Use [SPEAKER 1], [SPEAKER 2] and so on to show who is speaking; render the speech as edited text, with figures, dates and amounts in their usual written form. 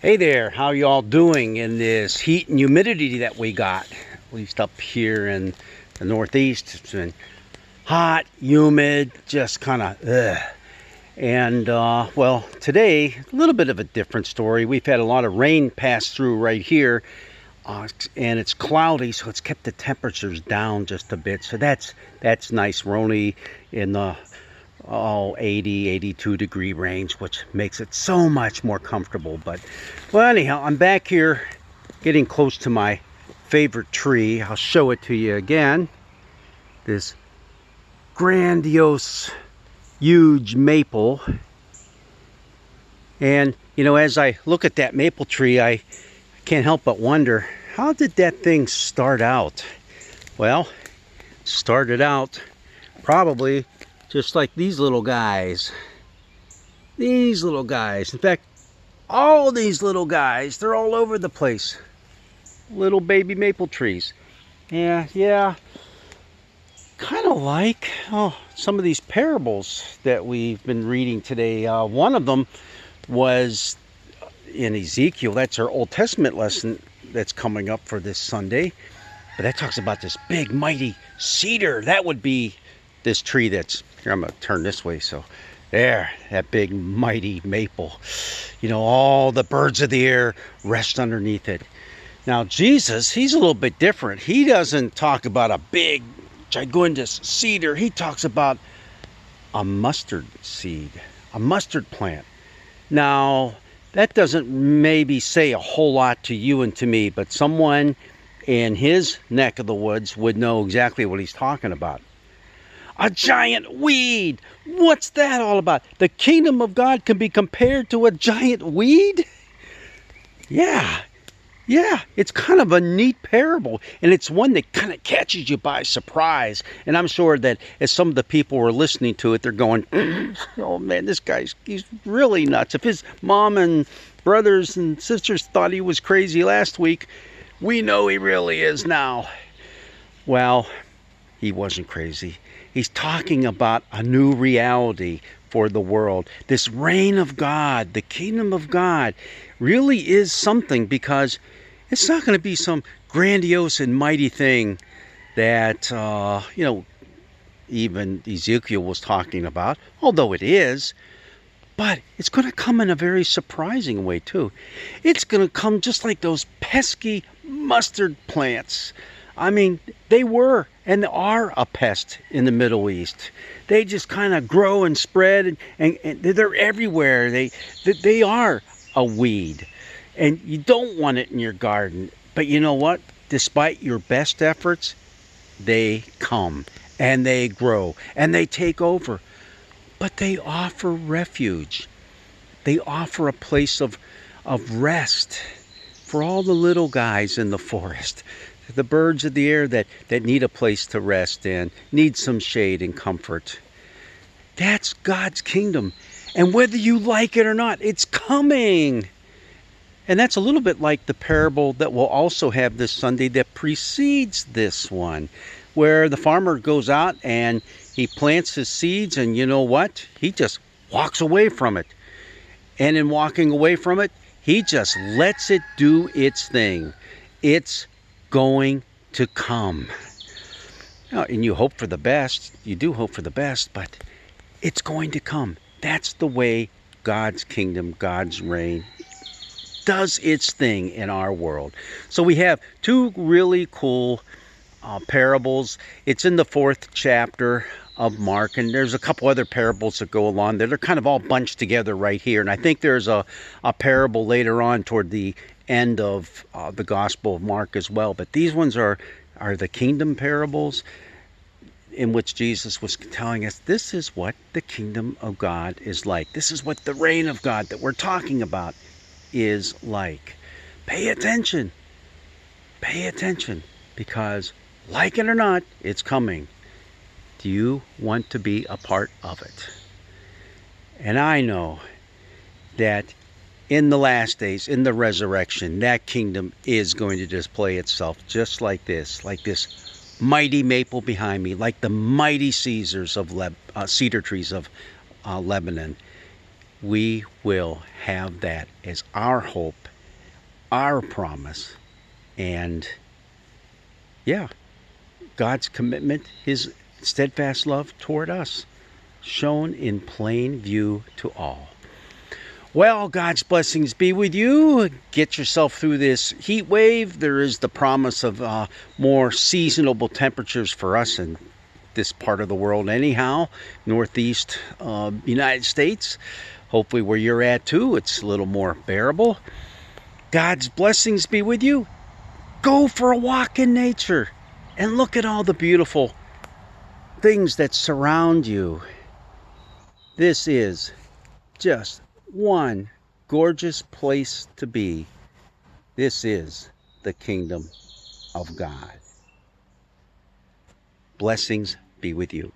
[SPEAKER 1] Hey there, how y'all doing in this heat and humidity that we got? At least up here in the Northeast, it's been hot, humid, just kind of ugh. And well, today, a little bit of a different story. We've had a lot of rain pass through right here, and it's cloudy, so it's kept the temperatures down just a bit. So that's nice. We're only in the 80, 82 degree range, which makes it so much more comfortable. But well, anyhow, I'm back here getting close to my favorite tree. I'll show it to you again. This grandiose, huge maple. And you know, as I look at that maple tree, I can't help but wonder, how did that thing start out? Well, it started out probably just like these little guys. These little guys. In fact, all these little guys, they're all over the place. Little baby maple trees. Yeah. Kind of like some of these parables that we've been reading today. One of them was in Ezekiel. That's our Old Testament lesson that's coming up for this Sunday. But that talks about this big, mighty cedar. That would be this tree that's here. I'm going to turn this way. So there, that big, mighty maple. You know, all the birds of the air rest underneath it. Now, Jesus, he's a little bit different. He doesn't talk about a big, gigantous cedar. He talks about a mustard seed, a mustard plant. Now, that doesn't maybe say a whole lot to you and to me, but someone in his neck of the woods would know exactly what he's talking about. A giant weed. What's that all about? The kingdom of God can be compared to a giant weed? Yeah, it's kind of a neat parable, and it's one that kind of catches you by surprise. And I'm sure that as some of the people were listening to it, they're going, oh man, he's really nuts. If his mom and brothers and sisters thought he was crazy last week, we know he really is now. Well, he wasn't crazy. He's talking about a new reality for the world. This reign of God, the kingdom of God, really is something, because it's not going to be some grandiose and mighty thing that, even Ezekiel was talking about, although it is. But it's going to come in a very surprising way, too. It's going to come just like those pesky mustard plants. I mean, they were and are a pest in the Middle East. They just kind of grow and spread, and they're everywhere. They are a weed, and you don't want it in your garden. But you know what? Despite your best efforts, they come and they grow and they take over. But they offer refuge. They offer a place of rest for all the little guys in the forest. The birds of the air that need a place to rest and need some shade and comfort. That's God's kingdom. And whether you like it or not, it's coming. And that's a little bit like the parable that we'll also have this Sunday that precedes this one, where the farmer goes out and he plants his seeds, and you know what? He just walks away from it. And in walking away from it, he just lets it do its thing. It's going to come. And you hope for the best. You do hope for the best, but it's going to come. That's the way God's kingdom, God's reign does its thing in our world. So we have two really cool parables. It's in the 4th chapter of Mark, and there's a couple other parables that go along there. They're kind of all bunched together right here. And I think there's a parable later on toward the end of the Gospel of Mark as well. But these ones are the kingdom parables, in which Jesus was telling us this is what the kingdom of God is like. This is what the reign of God that we're talking about is like. Pay attention. Pay attention, because like it or not, it's coming. Do you want to be a part of it? And I know that in the last days, in the resurrection, that kingdom is going to display itself just like this mighty maple behind me, like the mighty cedar trees of Lebanon. We will have that as our hope our promise. And yeah, God's commitment, his steadfast love toward us, shown in plain view to all. Well, God's blessings be with you. Get yourself through this heat wave. There is the promise of more seasonable temperatures for us in this part of the world anyhow, northeast United States. Hopefully where you're at too, it's a little more bearable. God's blessings be with you. Go for a walk in nature and look at all the beautiful things that surround you. This is just one gorgeous place to be. This is the kingdom of God. Blessings be with you.